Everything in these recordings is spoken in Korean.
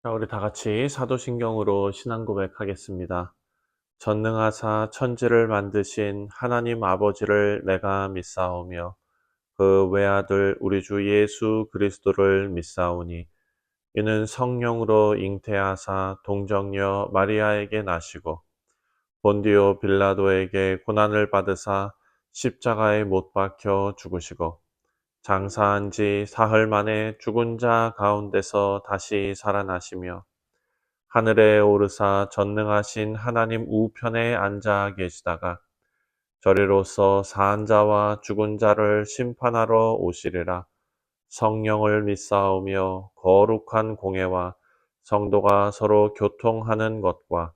자, 우리 다 같이 사도신경으로 신앙 고백하겠습니다. 전능하사 천지를 만드신 하나님 아버지를 내가 믿사오며 그 외아들 우리 주 예수 그리스도를 믿사오니 이는 성령으로 잉태하사 동정녀 마리아에게 나시고 본디오 빌라도에게 고난을 받으사 십자가에 못 박혀 죽으시고 장사한 지 사흘 만에 죽은 자 가운데서 다시 살아나시며 하늘에 오르사 전능하신 하나님 우편에 앉아 계시다가 저리로서 산 자와 죽은 자를 심판하러 오시리라. 성령을 믿사오며 거룩한 공예와 성도가 서로 교통하는 것과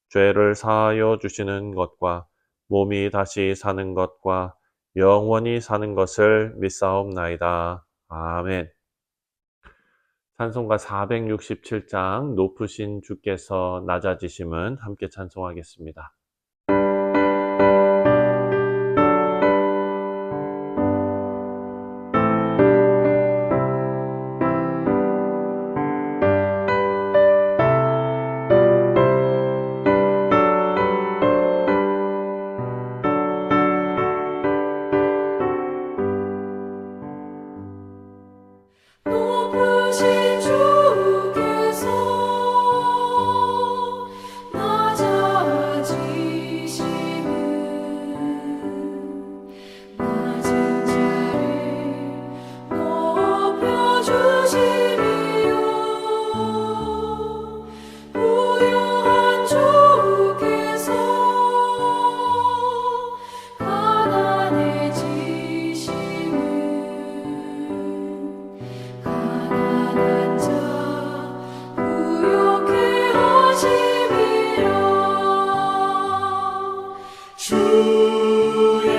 죄를 사하여 주시는 것과 몸이 다시 사는 것과 영원히 사는 것을 믿사옵나이다. 아멘. 찬송가 467장 높으신 주께서 낮아지심은 함께 찬송하겠습니다. 높으신 주께서 낮아지심은 낮은 자를 높여주심이요 부유한 주께서 가난해지심은 가난한 자 부욕해 하심이라 주여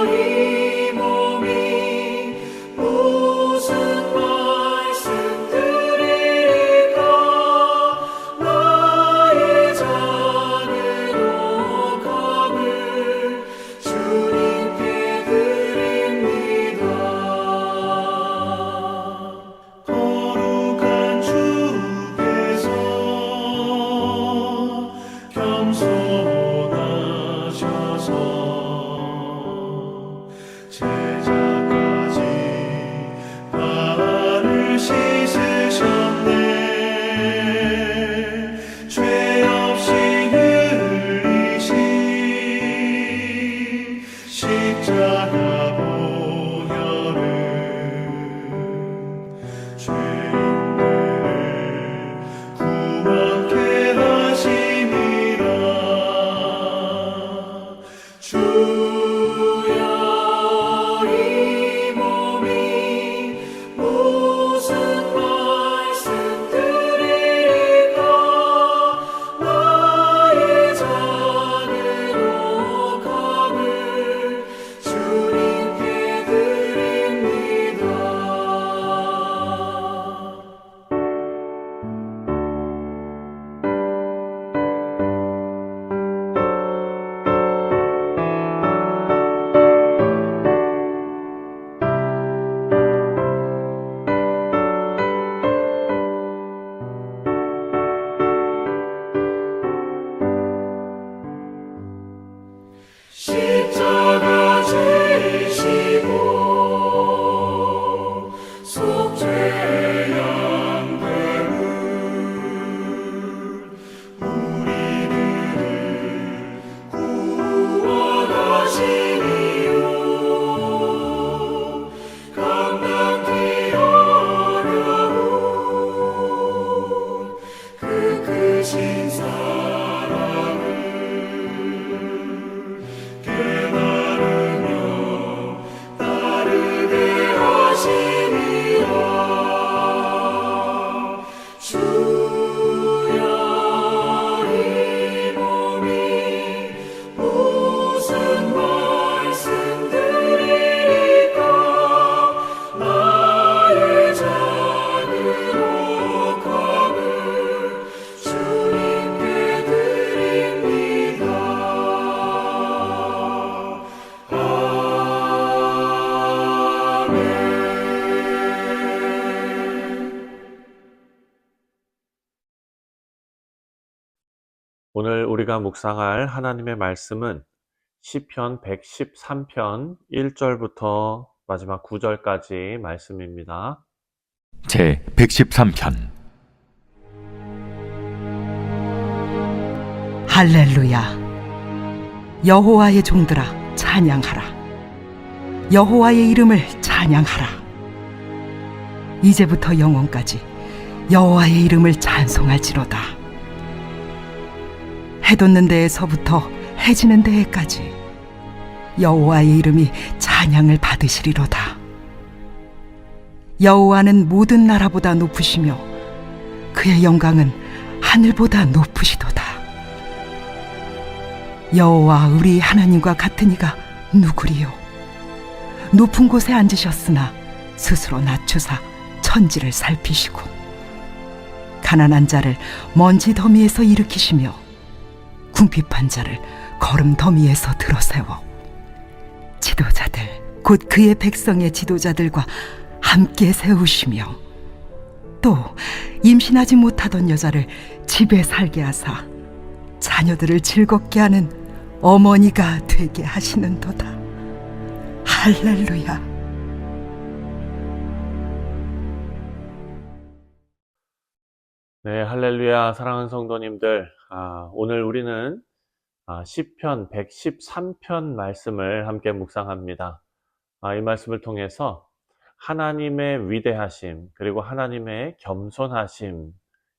이 몸이 무슨 말씀 드리리까 나의 작은 옥함을 주님께 드립니다. 거룩한 주께서 겸손하셔서 제자까지 발을 씻으셨네. 죄 없이 흘리신 십자가 보혈은 죄인들을 구원케 하심이라. 주여 이 몸이 무슨 말씀 드리리까 나의 작은 옥함을 주님께 드립니다. 십자가 지시고 속죄 양됨은 우리들을 구원하시니요 감당기 어려운 그 크신 사랑을 깨달으며 따르게 하심이라. 주여 이 몸이 무슨 말씀 드리리까 나의 작은 옥함을 주님께 드립니다. 아멘. 오늘 우리가 묵상할 하나님의 말씀은 시편 113편 1절부터 마지막 9절까지 말씀입니다. 제 113편. 할렐루야. 여호와의 종들아 찬양하라. 여호와의 이름을 찬양하라. 이제부터 영원까지 여호와의 이름을 찬송할지로다. 해 돋는 데에서부터 해 지는 데에까지 여호와의 이름이 찬양을 받으시리로다. 여호와는 모든 나라보다 높으시며 그의 영광은 하늘보다 높으시도다. 여호와 우리 하나님과 같은 이가 누구리요? 높은 곳에 앉으셨으나 스스로 낮추사 천지를 살피시고 가난한 자를 먼지 더미에서 일으키시며 궁핍한 자를 거름 더미에서 들어세워 지도자들 곧 그의 백성의 지도자들과 함께 세우시며 또 임신하지 못하던 여자를 집에 살게 하사 자녀들을 즐겁게 하는 어머니가 되게 하시는도다. 할렐루야. 네, 할렐루야. 사랑하는 성도님들, 오늘 우리는 시편 113편 말씀을 함께 묵상합니다. 이 말씀을 통해서 하나님의 위대하심 그리고 하나님의 겸손하심,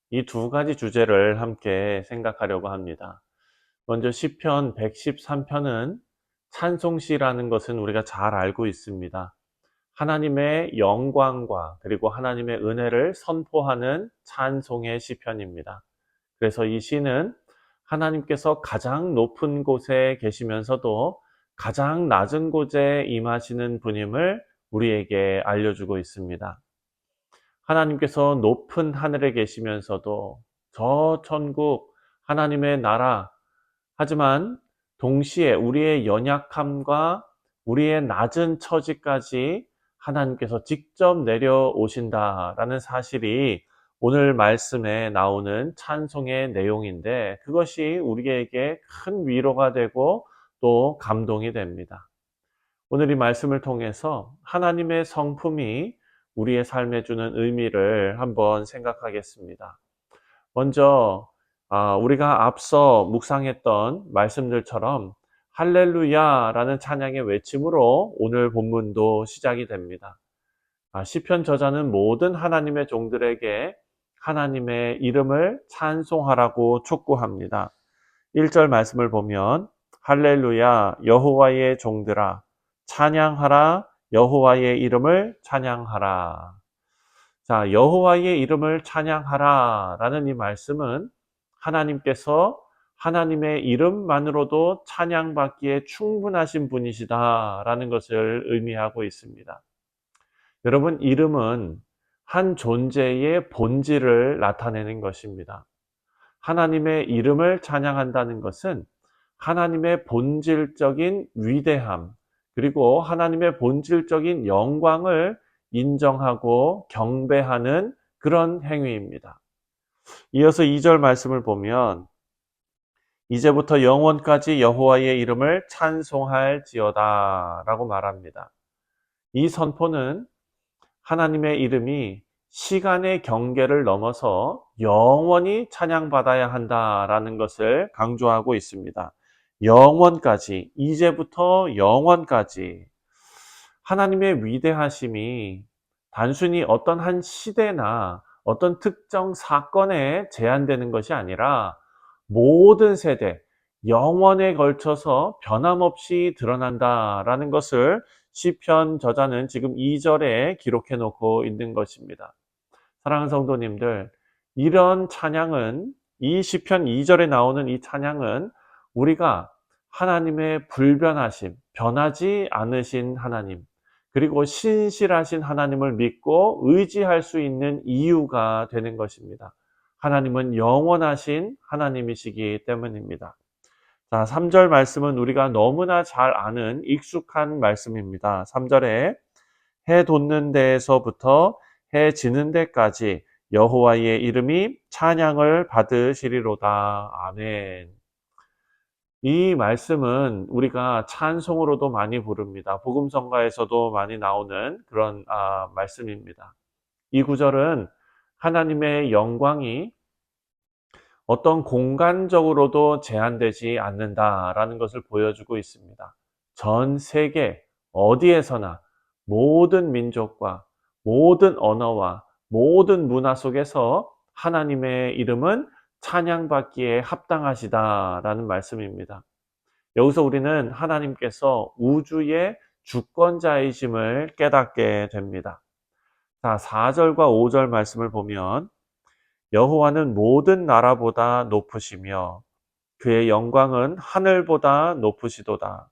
이 두 가지 주제를 함께 생각하려고 합니다. 먼저 시편 113편은 찬송시라는 것은 우리가 잘 알고 있습니다. 하나님의 영광과 그리고 하나님의 은혜를 선포하는 찬송의 시편입니다. 그래서 이 시는 하나님께서 가장 높은 곳에 계시면서도 가장 낮은 곳에 임하시는 분임을 우리에게 알려주고 있습니다. 하나님께서 높은 하늘에 계시면서도 저 천국 하나님의 나라, 하지만 동시에 우리의 연약함과 우리의 낮은 처지까지 하나님께서 직접 내려오신다라는 사실이 오늘 말씀에 나오는 찬송의 내용인데, 그것이 우리에게 큰 위로가 되고 또 감동이 됩니다. 오늘 이 말씀을 통해서 하나님의 성품이 우리의 삶에 주는 의미를 한번 생각하겠습니다. 먼저 우리가 앞서 묵상했던 말씀들처럼 할렐루야라는 찬양의 외침으로 오늘 본문도 시작이 됩니다. 시편 저자는 모든 하나님의 종들에게 하나님의 이름을 찬송하라고 촉구합니다. 1절 말씀을 보면 할렐루야 여호와의 종들아 찬양하라 여호와의 이름을 찬양하라. 자, 여호와의 이름을 찬양하라 라는 이 말씀은 하나님께서 하나님의 이름만으로도 찬양받기에 충분하신 분이시다라는 것을 의미하고 있습니다. 여러분, 이름은 한 존재의 본질을 나타내는 것입니다. 하나님의 이름을 찬양한다는 것은 하나님의 본질적인 위대함, 그리고 하나님의 본질적인 영광을 인정하고 경배하는 그런 행위입니다. 이어서 2절 말씀을 보면 이제부터 영원까지 여호와의 이름을 찬송할지어다 라고 말합니다. 이 선포는 하나님의 이름이 시간의 경계를 넘어서 영원히 찬양받아야 한다라는 것을 강조하고 있습니다. 영원까지, 이제부터 영원까지. 하나님의 위대하심이 단순히 어떤 한 시대나 어떤 특정 사건에 제한되는 것이 아니라 모든 세대, 영원에 걸쳐서 변함없이 드러난다라는 것을 시편 저자는 지금 2절에 기록해 놓고 있는 것입니다. 사랑하는 성도님들, 이런 찬양은, 이 시편 2절에 나오는 이 찬양은 우리가 하나님의 불변하심, 변하지 않으신 하나님, 그리고 신실하신 하나님을 믿고 의지할 수 있는 이유가 되는 것입니다. 하나님은 영원하신 하나님이시기 때문입니다. 자, 3절 말씀은 우리가 너무나 잘 아는 익숙한 말씀입니다. 3절에 해 돋는 데에서부터 해 지는 데까지 여호와의 이름이 찬양을 받으시리로다. 아멘. 이 말씀은 우리가 찬송으로도 많이 부릅니다. 복음성가에서도 많이 나오는 그런 말씀입니다. 이 구절은 하나님의 영광이 어떤 공간적으로도 제한되지 않는다라는 것을 보여주고 있습니다. 전 세계 어디에서나 모든 민족과 모든 언어와 모든 문화 속에서 하나님의 이름은 찬양받기에 합당하시다라는 말씀입니다. 여기서 우리는 하나님께서 우주의 주권자이심을 깨닫게 됩니다. 자, 4절과 5절 말씀을 보면 여호와는 모든 나라보다 높으시며 그의 영광은 하늘보다 높으시도다.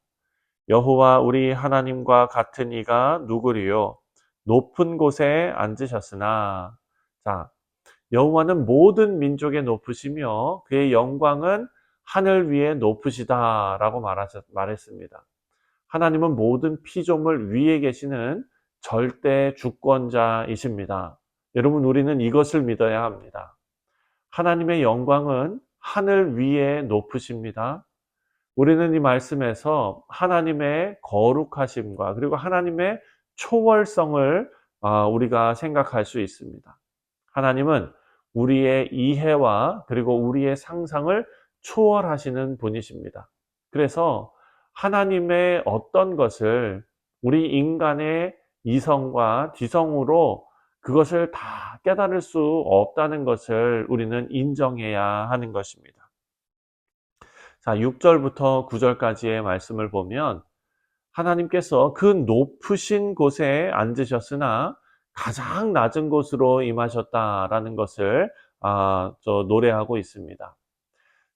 여호와 우리 하나님과 같은 이가 누구리요? 높은 곳에 앉으셨으나. 자, 여호와는 모든 민족에 높으시며 그의 영광은 하늘 위에 높으시다라고 말했습니다. 하나님은 모든 피조물 위에 계시는 절대 주권자이십니다. 여러분, 우리는 이것을 믿어야 합니다. 하나님의 영광은 하늘 위에 높으십니다. 우리는 이 말씀에서 하나님의 거룩하심과 그리고 하나님의 초월성을 우리가 생각할 수 있습니다. 하나님은 우리의 이해와 그리고 우리의 상상을 초월하시는 분이십니다. 그래서 하나님의 어떤 것을 우리 인간의 이성과 지성으로 그것을 다 깨달을 수 없다는 것을 우리는 인정해야 하는 것입니다. 자, 6절부터 9절까지의 말씀을 보면 하나님께서 그 높으신 곳에 앉으셨으나 가장 낮은 곳으로 임하셨다라는 것을 노래하고 있습니다.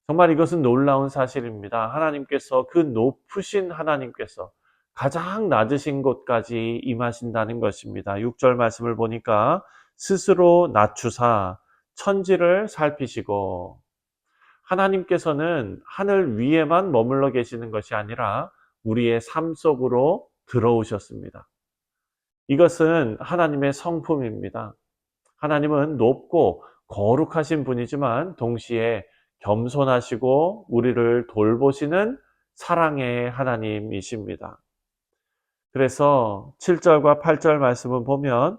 정말 이것은 놀라운 사실입니다. 하나님께서 그 높으신 하나님께서 가장 낮으신 곳까지 임하신다는 것입니다. 6절 말씀을 보니까 스스로 낮추사 천지를 살피시고, 하나님께서는 하늘 위에만 머물러 계시는 것이 아니라 우리의 삶 속으로 들어오셨습니다. 이것은 하나님의 성품입니다. 하나님은 높고 거룩하신 분이지만 동시에 겸손하시고 우리를 돌보시는 사랑의 하나님이십니다. 그래서 7절과 8절 말씀을 보면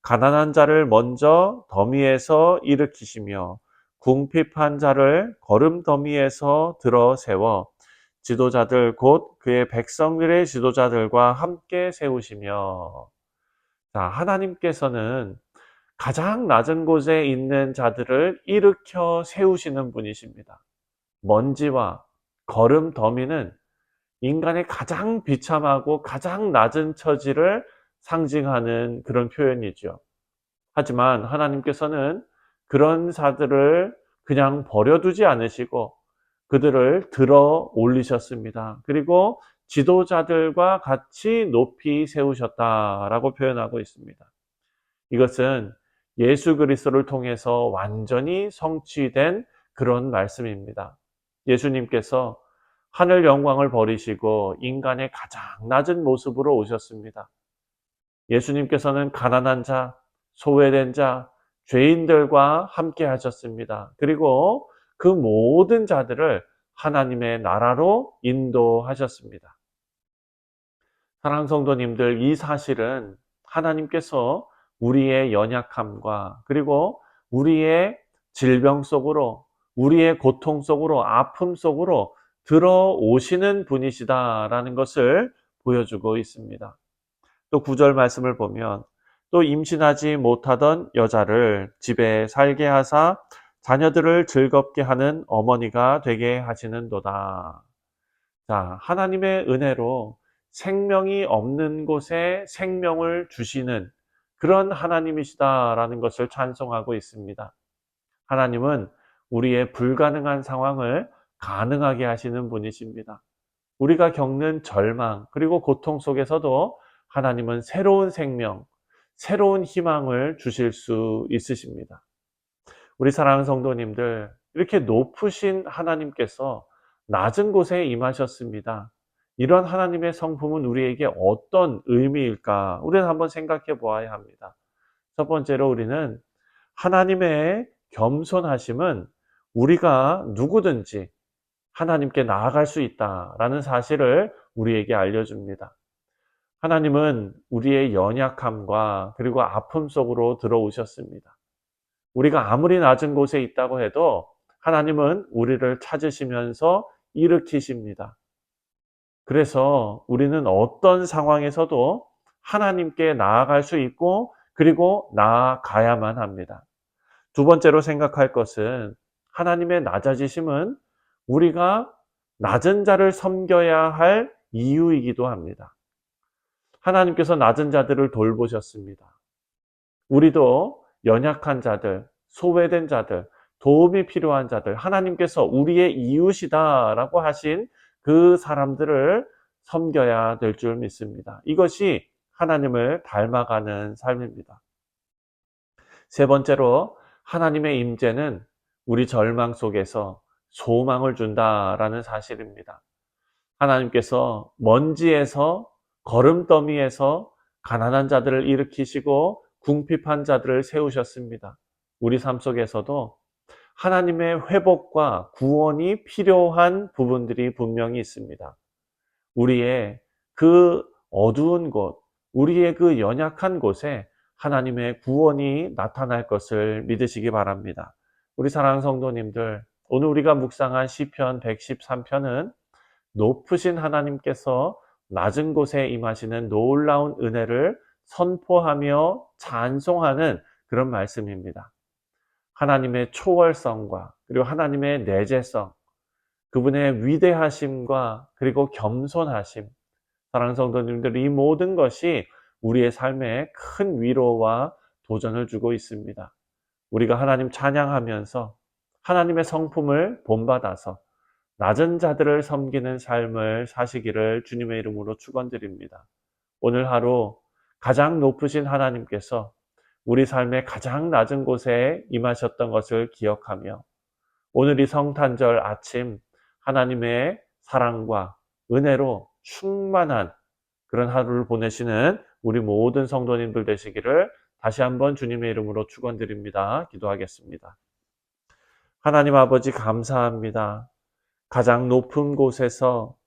가난한 자를 먼저 더미에서 일으키시며 궁핍한 자를 거름 더미에서 들어 세워 지도자들 곧 그의 백성들의 지도자들과 함께 세우시며. 자, 하나님께서는 가장 낮은 곳에 있는 자들을 일으켜 세우시는 분이십니다. 먼지와 거름 더미는 인간의 가장 비참하고 가장 낮은 처지를 상징하는 그런 표현이죠. 하지만 하나님께서는 그런 자들을 그냥 버려두지 않으시고 그들을 들어 올리셨습니다. 그리고 지도자들과 같이 높이 세우셨다라고 표현하고 있습니다. 이것은 예수 그리스도를 통해서 완전히 성취된 그런 말씀입니다. 예수님께서 하늘 영광을 버리시고 인간의 가장 낮은 모습으로 오셨습니다. 예수님께서는 가난한 자, 소외된 자, 죄인들과 함께 하셨습니다. 그리고 그 모든 자들을 하나님의 나라로 인도하셨습니다. 사랑하는 성도님들, 이 사실은 하나님께서 우리의 연약함과 그리고 우리의 질병 속으로, 우리의 고통 속으로, 아픔 속으로 들어오시는 분이시다라는 것을 보여주고 있습니다. 또 9절 말씀을 보면 또 임신하지 못하던 여자를 집에 살게 하사 자녀들을 즐겁게 하는 어머니가 되게 하시는도다. 자, 하나님의 은혜로 생명이 없는 곳에 생명을 주시는 그런 하나님이시다라는 것을 찬송하고 있습니다. 하나님은 우리의 불가능한 상황을 가능하게 하시는 분이십니다. 우리가 겪는 절망 그리고 고통 속에서도 하나님은 새로운 생명, 새로운 희망을 주실 수 있으십니다. 우리 사랑하는 성도님들, 이렇게 높으신 하나님께서 낮은 곳에 임하셨습니다. 이런 하나님의 성품은 우리에게 어떤 의미일까? 우리는 한번 생각해 보아야 합니다. 첫 번째로 우리는 하나님의 겸손하심은 우리가 누구든지 하나님께 나아갈 수 있다라는 사실을 우리에게 알려줍니다. 하나님은 우리의 연약함과 그리고 아픔 속으로 들어오셨습니다. 우리가 아무리 낮은 곳에 있다고 해도 하나님은 우리를 찾으시면서 일으키십니다. 그래서 우리는 어떤 상황에서도 하나님께 나아갈 수 있고 그리고 나아가야만 합니다. 두 번째로 생각할 것은 하나님의 낮아지심은 우리가 낮은 자를 섬겨야 할 이유이기도 합니다. 하나님께서 낮은 자들을 돌보셨습니다. 우리도 연약한 자들, 소외된 자들, 도움이 필요한 자들, 하나님께서 우리의 이웃이다라고 하신 그 사람들을 섬겨야 될 줄 믿습니다. 이것이 하나님을 닮아가는 삶입니다. 세 번째로 하나님의 임재는 우리 절망 속에서 소망을 준다라는 사실입니다. 하나님께서 먼지에서 거름더미에서 가난한 자들을 일으키시고 궁핍한 자들을 세우셨습니다. 우리 삶 속에서도 하나님의 회복과 구원이 필요한 부분들이 분명히 있습니다. 우리의 그 어두운 곳, 우리의 그 연약한 곳에 하나님의 구원이 나타날 것을 믿으시기 바랍니다. 우리 사랑하는 성도님들, 오늘 우리가 묵상한 시편 113편은 높으신 하나님께서 낮은 곳에 임하시는 놀라운 은혜를 선포하며 찬송하는 그런 말씀입니다. 하나님의 초월성과 그리고 하나님의 내재성, 그분의 위대하심과 그리고 겸손하심, 사랑하는 성도님들, 이 모든 것이 우리의 삶에 큰 위로와 도전을 주고 있습니다. 우리가 하나님 찬양하면서 하나님의 성품을 본받아서 낮은 자들을 섬기는 삶을 사시기를 주님의 이름으로 축원드립니다. 오늘 하루 가장 높으신 하나님께서 우리 삶의 가장 낮은 곳에 임하셨던 것을 기억하며 오늘 이 성탄절 아침 하나님의 사랑과 은혜로 충만한 그런 하루를 보내시는 우리 모든 성도님들 되시기를 다시 한번 주님의 이름으로 축원드립니다. 기도하겠습니다. 하나님 아버지 감사합니다. 가장 높은 곳에서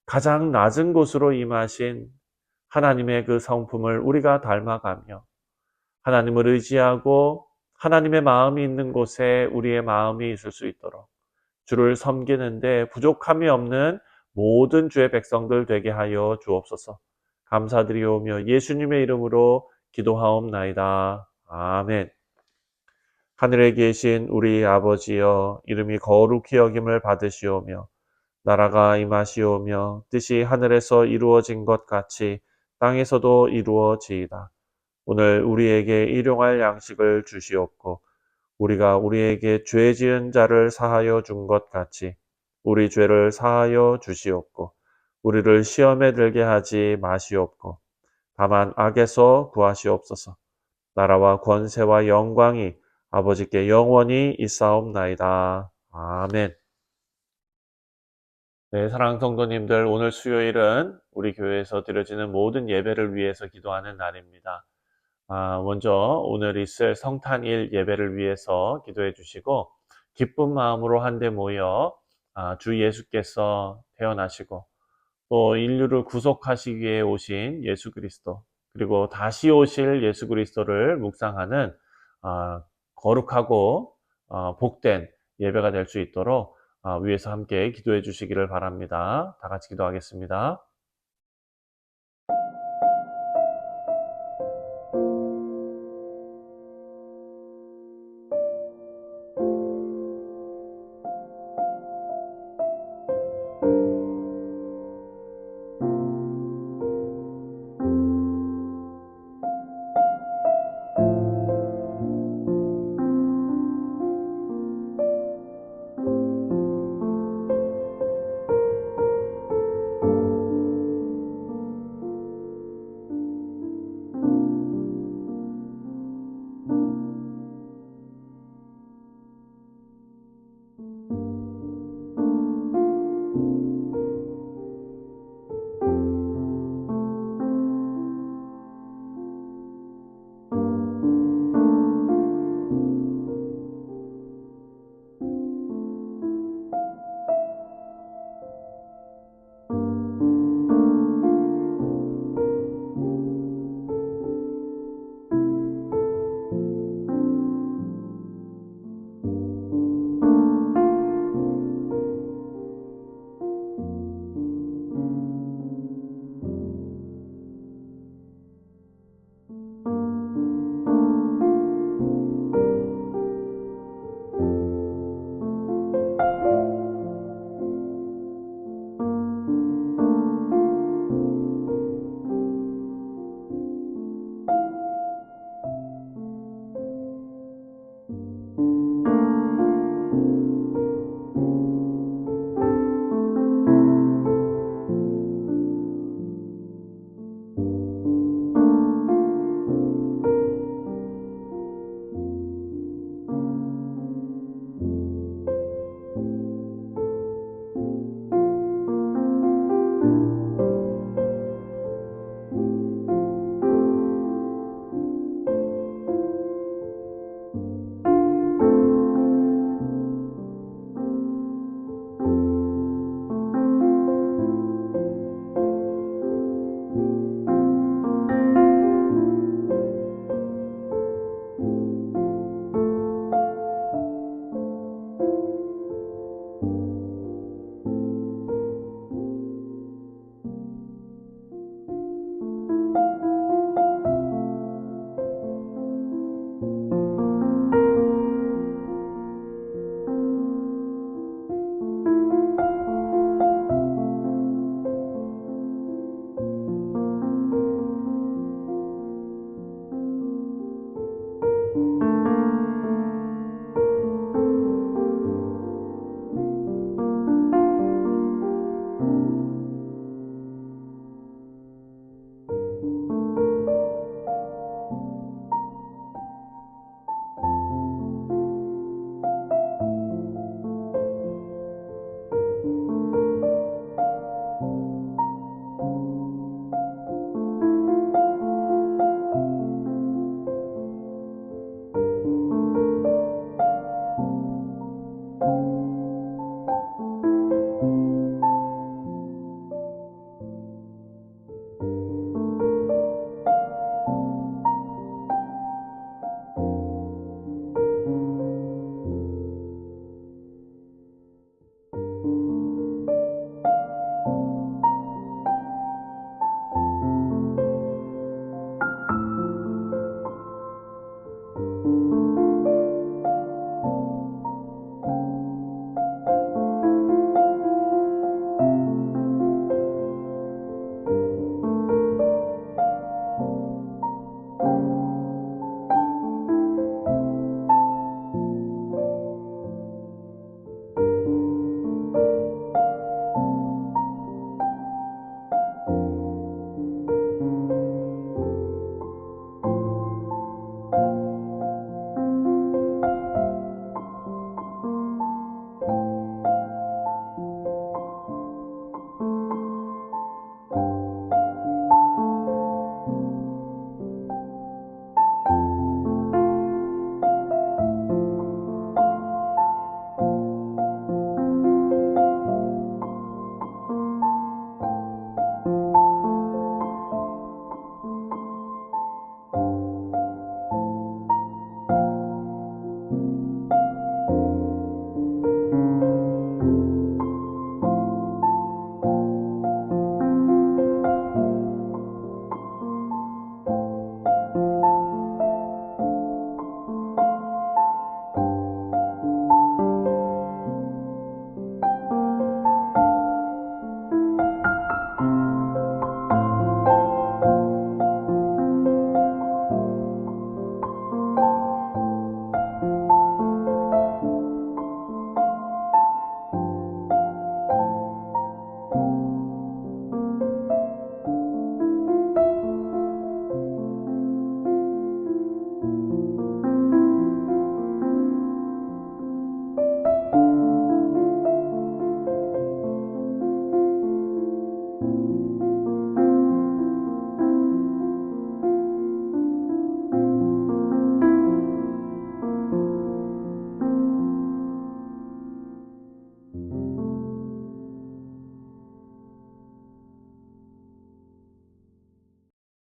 가장 낮은 곳으로 임하신 하나님의 그 성품을 우리가 닮아가며 하나님을 의지하고 하나님의 마음이 있는 곳에 우리의 마음이 있을 수 있도록 주를 섬기는데 부족함이 없는 모든 주의 백성들 되게 하여 주옵소서. 감사드리오며 예수님의 이름으로 기도하옵나이다. 아멘. 하늘에 계신 우리 아버지여, 이름이 거룩히 여김을 받으시오며 나라가 임하시오며 뜻이 하늘에서 이루어진 것 같이 땅에서도 이루어지이다. 오늘 우리에게 일용할 양식을 주시옵고 우리가 우리에게 죄 지은 자를 사하여 준 것 같이 우리 죄를 사하여 주시옵고 우리를 시험에 들게 하지 마시옵고 다만 악에서 구하시옵소서. 나라와 권세와 영광이 아버지께 영원히 있사옵나이다. 아멘. 네, 사랑하는 성도님들, 오늘 수요일은 우리 교회에서 드려지는 모든 예배를 위해서 기도하는 날입니다. 먼저 오늘 있을 성탄일 예배를 위해서 기도해 주시고 기쁜 마음으로 한데 모여 주 예수께서 태어나시고 또 인류를 구속하시기 위해 오신 예수 그리스도, 그리고 다시 오실 예수 그리스도를 묵상하는 거룩하고 복된 예배가 될 수 있도록 위에서 함께 기도해 주시기를 바랍니다. 다 같이 기도하겠습니다.